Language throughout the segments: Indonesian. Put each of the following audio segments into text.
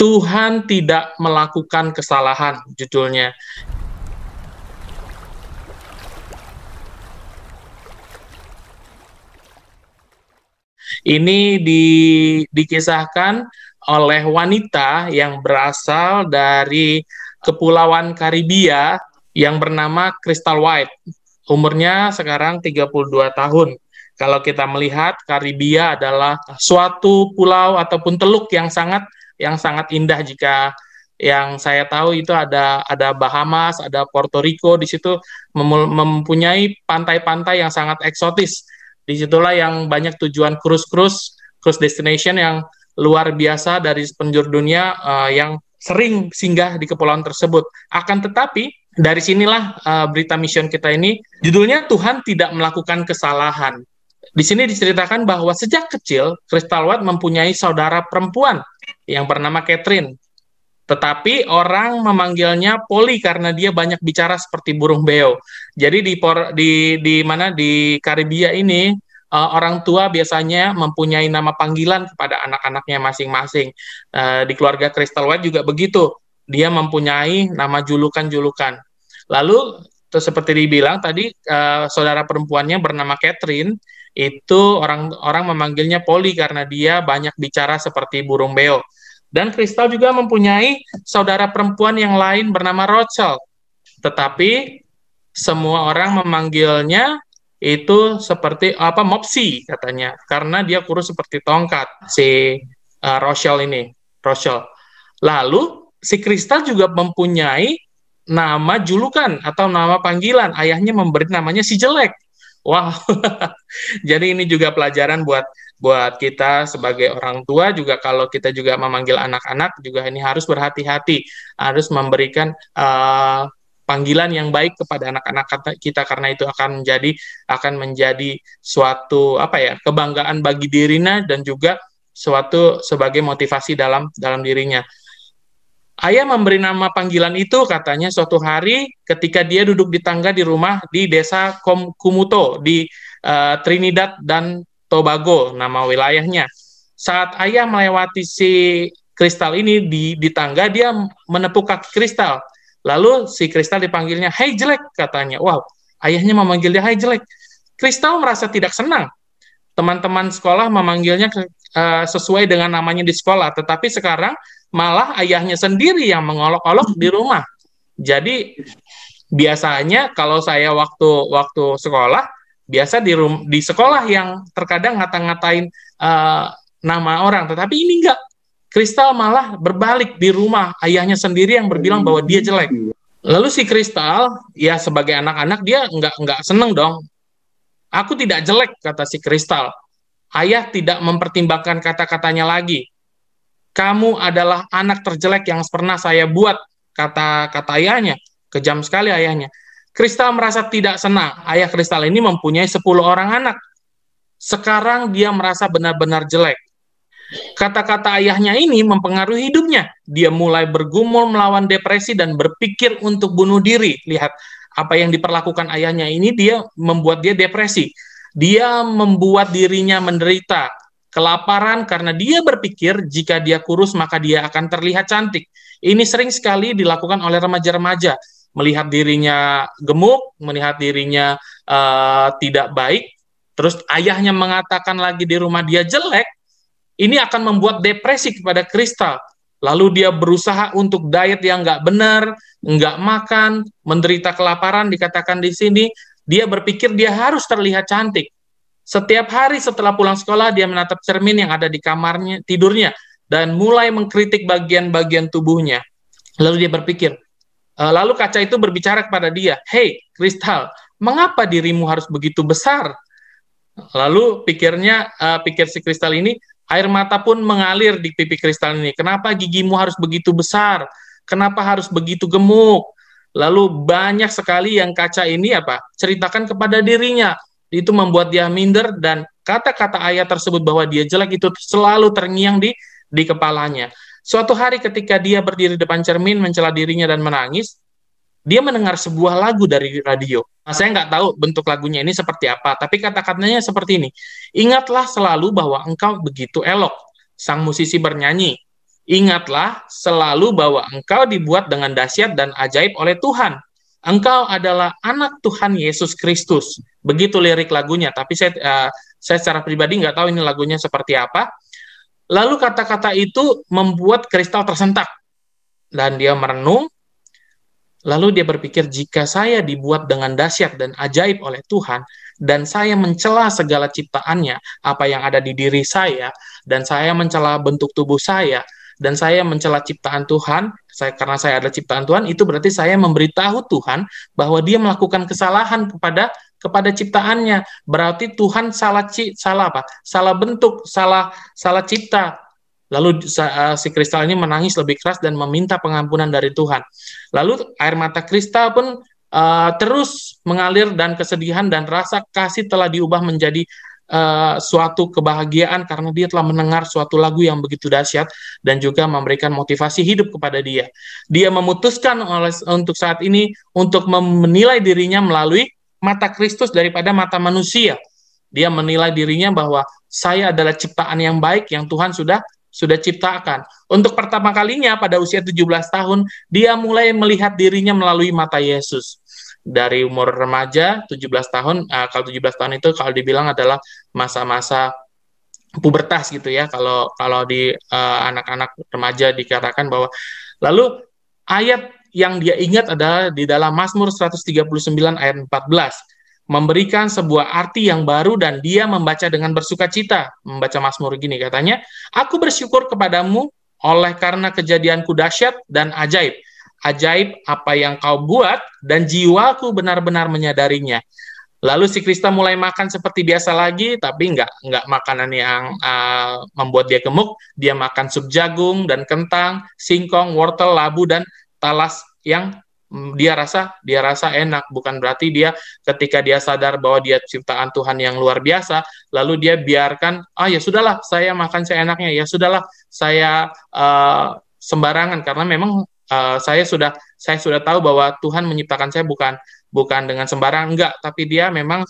Tuhan tidak melakukan kesalahan, judulnya. Ini dikisahkan oleh wanita yang berasal dari Kepulauan Karibia yang bernama Crystal White. Umurnya sekarang 32 tahun. Kalau kita melihat, Karibia adalah suatu pulau ataupun teluk yang sangat indah. Jika yang saya tahu itu ada Bahamas, ada Puerto Rico, di situ mempunyai pantai-pantai yang sangat eksotis. Disitulah yang banyak tujuan cruise destination yang luar biasa dari penjuru dunia yang sering singgah di kepulauan tersebut. Akan tetapi, dari sinilah berita mission kita ini, judulnya Tuhan tidak melakukan kesalahan. Di sini diceritakan bahwa sejak kecil, Crystal White mempunyai saudara perempuan yang bernama Catherine. Tetapi orang memanggilnya Polly karena dia banyak bicara seperti burung beo. Jadi di Karibia ini, orang tua biasanya mempunyai nama panggilan kepada anak-anaknya masing-masing. Di keluarga Crystal White juga begitu. Dia mempunyai nama julukan-julukan. Lalu, seperti dibilang tadi, saudara perempuannya bernama Catherine, itu orang memanggilnya Polly karena dia banyak bicara seperti burung beo. Dan Crystal juga mempunyai saudara perempuan yang lain bernama Rochelle. Tetapi semua orang memanggilnya itu seperti Mopsy katanya, karena dia kurus seperti tongkat, si Rochelle. Lalu si Crystal juga mempunyai nama julukan atau nama panggilan. Ayahnya memberi namanya si jelek. Wow. Jadi ini juga pelajaran buat kita sebagai orang tua juga, kalau kita juga memanggil anak-anak juga ini harus berhati-hati, harus memberikan panggilan yang baik kepada anak-anak kita, karena itu akan menjadi suatu kebanggaan bagi dirinya dan juga suatu sebagai motivasi dalam dirinya. Ayah memberi nama panggilan itu katanya suatu hari ketika dia duduk di tangga di rumah di desa Kumuto di Trinidad dan Tobago, nama wilayahnya. Saat ayah melewati si Crystal ini di tangga, dia menepuk kaki Crystal. Lalu si Crystal dipanggilnya, "Hai jelek," katanya. Wow, ayahnya memanggil dia, "Hai jelek." Crystal merasa tidak senang. Teman-teman sekolah memanggilnya sesuai dengan namanya di sekolah, tetapi sekarang malah ayahnya sendiri yang mengolok-olok di rumah. Jadi biasanya kalau saya waktu sekolah, biasa di sekolah yang terkadang ngata-ngatain nama orang, tetapi ini enggak. Crystal malah berbalik di rumah, ayahnya sendiri yang berbilang bahwa dia jelek. Lalu si Crystal, ya sebagai anak-anak dia enggak seneng dong. "Aku tidak jelek," kata si Crystal. Ayah tidak mempertimbangkan kata-katanya lagi. "Kamu adalah anak terjelek yang pernah saya buat," kata ayahnya. Kejam sekali ayahnya. Crystal merasa tidak senang. Ayah Crystal ini mempunyai 10 orang anak. Sekarang dia merasa benar-benar jelek. Kata-kata ayahnya ini mempengaruhi hidupnya. Dia mulai bergumul melawan depresi dan berpikir untuk bunuh diri. Lihat, apa yang diperlakukan ayahnya ini membuat dia depresi. Dia membuat dirinya menderita kelaparan karena dia berpikir jika dia kurus maka dia akan terlihat cantik. Ini sering sekali dilakukan oleh remaja-remaja. Melihat dirinya gemuk, melihat dirinya tidak baik, terus ayahnya mengatakan lagi di rumah dia jelek, ini akan membuat depresi kepada Crystal. Lalu dia berusaha untuk diet yang nggak benar, nggak makan, menderita kelaparan, dikatakan di sini. Dia berpikir dia harus terlihat cantik. Setiap hari setelah pulang sekolah, dia menatap cermin yang ada di kamarnya, tidurnya, dan mulai mengkritik bagian-bagian tubuhnya. Lalu dia berpikir, lalu kaca itu berbicara kepada dia, "Hei, Crystal, mengapa dirimu harus begitu besar?" Lalu pikir si Crystal ini, air mata pun mengalir di pipi Crystal ini. "Kenapa gigimu harus begitu besar? Kenapa harus begitu gemuk?" Lalu banyak sekali yang kaca ini ceritakan kepada dirinya. Itu membuat dia minder, dan kata-kata ayah tersebut bahwa dia jelek itu selalu terngiang di kepalanya. Suatu hari ketika dia berdiri depan cermin mencela dirinya dan menangis, dia mendengar sebuah lagu dari radio. Saya nggak tahu bentuk lagunya ini seperti apa, tapi kata-katanya seperti ini. "Ingatlah selalu bahwa engkau begitu elok." Sang musisi bernyanyi. Ingatlah selalu bahwa engkau dibuat dengan dahsyat dan ajaib oleh Tuhan. Engkau adalah anak Tuhan Yesus Kristus. Begitu lirik lagunya, tapi saya secara pribadi nggak tahu ini lagunya seperti apa. Lalu kata-kata itu membuat Kristal tersentak. Dan dia merenung, lalu dia berpikir, jika saya dibuat dengan dahsyat dan ajaib oleh Tuhan, dan saya mencela segala ciptaannya, apa yang ada di diri saya, dan saya mencela bentuk tubuh saya, dan saya mencela ciptaan Tuhan, karena saya adalah ciptaan Tuhan, itu berarti saya memberitahu Tuhan bahwa dia melakukan kesalahan kepada ciptaannya. Berarti Tuhan salah apa? Salah bentuk, salah cipta. Lalu si Kristal ini menangis lebih keras dan meminta pengampunan dari Tuhan. Lalu air mata Kristal pun terus mengalir, dan kesedihan dan rasa kasih telah diubah menjadi suatu kebahagiaan karena dia telah mendengar suatu lagu yang begitu dahsyat dan juga memberikan motivasi hidup kepada dia. Dia memutuskan untuk saat ini untuk menilai dirinya melalui mata Kristus daripada mata manusia. Dia menilai dirinya bahwa saya adalah ciptaan yang baik yang Tuhan sudah ciptakan. Untuk pertama kalinya pada usia 17 tahun, dia mulai melihat dirinya melalui mata Yesus. Dari umur remaja, 17 tahun, kalau 17 tahun itu kalau dibilang adalah masa-masa pubertas gitu ya, kalau di anak-anak remaja dikatakan bahwa. Lalu ayat yang dia ingat adalah di dalam Mazmur 139 ayat 14. Memberikan sebuah arti yang baru dan dia membaca dengan bersukacita. Membaca Mazmur gini katanya, aku bersyukur kepadamu oleh karena kejadianku dahsyat dan ajaib. Ajaib apa yang kau buat dan jiwaku benar-benar menyadarinya. Lalu si Krista mulai makan seperti biasa lagi, tapi nggak makanan yang membuat dia gemuk. Dia makan sup jagung dan kentang, singkong, wortel, labu, dan talas yang dia rasa enak. Bukan berarti dia ketika dia sadar bahwa dia ciptaan Tuhan yang luar biasa, lalu dia biarkan, ya sudahlah saya makan seenaknya, ya sudahlah saya sembarangan, karena memang saya sudah tahu bahwa Tuhan menciptakan saya bukan dengan sembarangan, enggak, tapi dia memang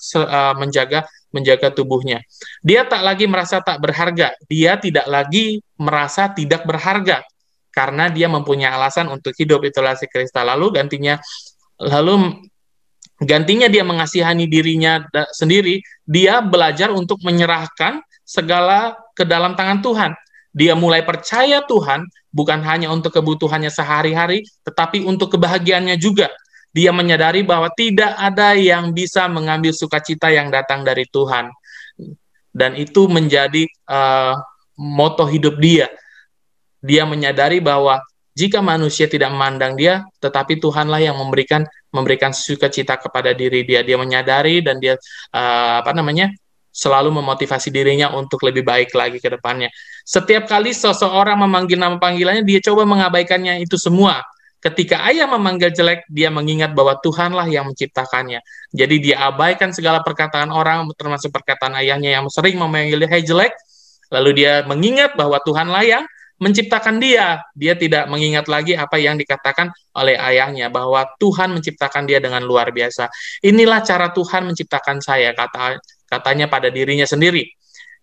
menjaga tubuhnya. Dia tak lagi merasa tak berharga, dia tidak lagi merasa tidak berharga karena dia mempunyai alasan untuk hidup. Itulah si Krista. Lalu gantinya dia mengasihani dirinya sendiri, dia belajar untuk menyerahkan segala ke dalam tangan Tuhan. Dia mulai percaya Tuhan bukan hanya untuk kebutuhannya sehari-hari, tetapi untuk kebahagiaannya juga. Dia menyadari bahwa tidak ada yang bisa mengambil sukacita yang datang dari Tuhan. Dan itu menjadi moto hidup dia. Dia menyadari bahwa jika manusia tidak memandang dia, tetapi Tuhanlah yang memberikan sukacita kepada diri dia. Dia menyadari dan dia selalu memotivasi dirinya untuk lebih baik lagi ke depannya. Setiap kali seseorang memanggil nama panggilannya, dia coba mengabaikannya itu semua. Ketika ayah memanggil jelek, dia mengingat bahwa Tuhanlah yang menciptakannya. Jadi dia abaikan segala perkataan orang, termasuk perkataan ayahnya yang sering memanggil dia, "Hei jelek." Lalu dia mengingat bahwa Tuhanlah yang menciptakan dia. Dia tidak mengingat lagi apa yang dikatakan oleh ayahnya, bahwa Tuhan menciptakan dia dengan luar biasa. Inilah cara Tuhan menciptakan saya, katanya pada dirinya sendiri.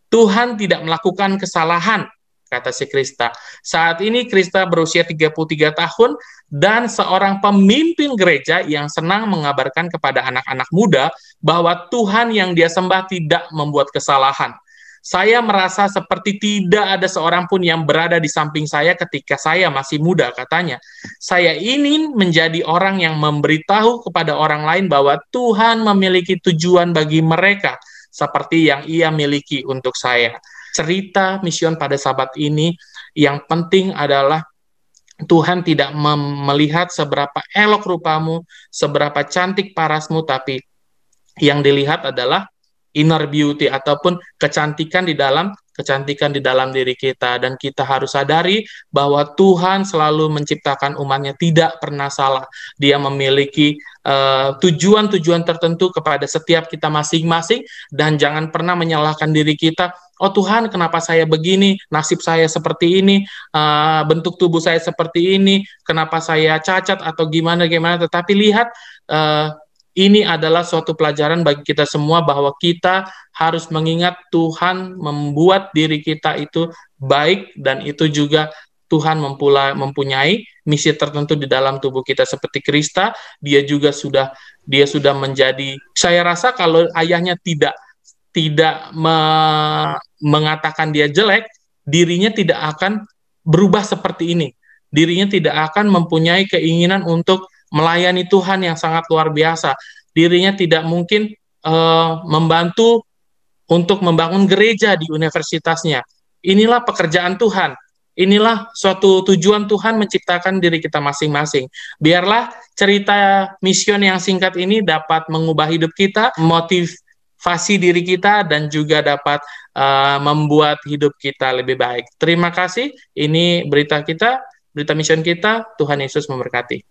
Tuhan tidak melakukan kesalahan, kata si Krista. Saat ini Krista berusia 33 tahun dan seorang pemimpin gereja yang senang mengabarkan kepada anak-anak muda bahwa Tuhan yang dia sembah tidak membuat kesalahan. Saya merasa seperti tidak ada seorang pun yang berada di samping saya ketika saya masih muda, katanya. Saya ingin menjadi orang yang memberitahu kepada orang lain bahwa Tuhan memiliki tujuan bagi mereka, seperti yang ia miliki untuk saya. Cerita Mission pada Sabat ini, yang penting adalah Tuhan tidak melihat seberapa elok rupamu, seberapa cantik parasmu, tapi yang dilihat adalah inner beauty ataupun kecantikan di dalam diri kita. Dan kita harus sadari bahwa Tuhan selalu menciptakan umatnya tidak pernah salah. Dia memiliki tujuan-tujuan tertentu kepada setiap kita masing-masing, dan jangan pernah menyalahkan diri kita. Oh Tuhan, kenapa saya begini, nasib saya seperti ini, bentuk tubuh saya seperti ini, kenapa saya cacat atau gimana. Tetapi lihat, ini adalah suatu pelajaran bagi kita semua bahwa kita harus mengingat Tuhan membuat diri kita itu baik, dan itu juga Tuhan mempunyai misi tertentu di dalam tubuh kita seperti Krista. Dia sudah menjadi, saya rasa kalau ayahnya tidak mengatakan dia jelek, dirinya tidak akan berubah seperti ini. Dirinya tidak akan mempunyai keinginan untuk melayani Tuhan yang sangat luar biasa. Dirinya tidak mungkin membantu untuk membangun gereja di universitasnya. Inilah pekerjaan Tuhan. Inilah suatu tujuan Tuhan menciptakan diri kita masing-masing. Biarlah cerita mision yang singkat ini dapat mengubah hidup kita, motivasi diri kita, dan juga dapat membuat hidup kita lebih baik. Terima kasih. Ini berita kita, berita mision kita. Tuhan Yesus memberkati.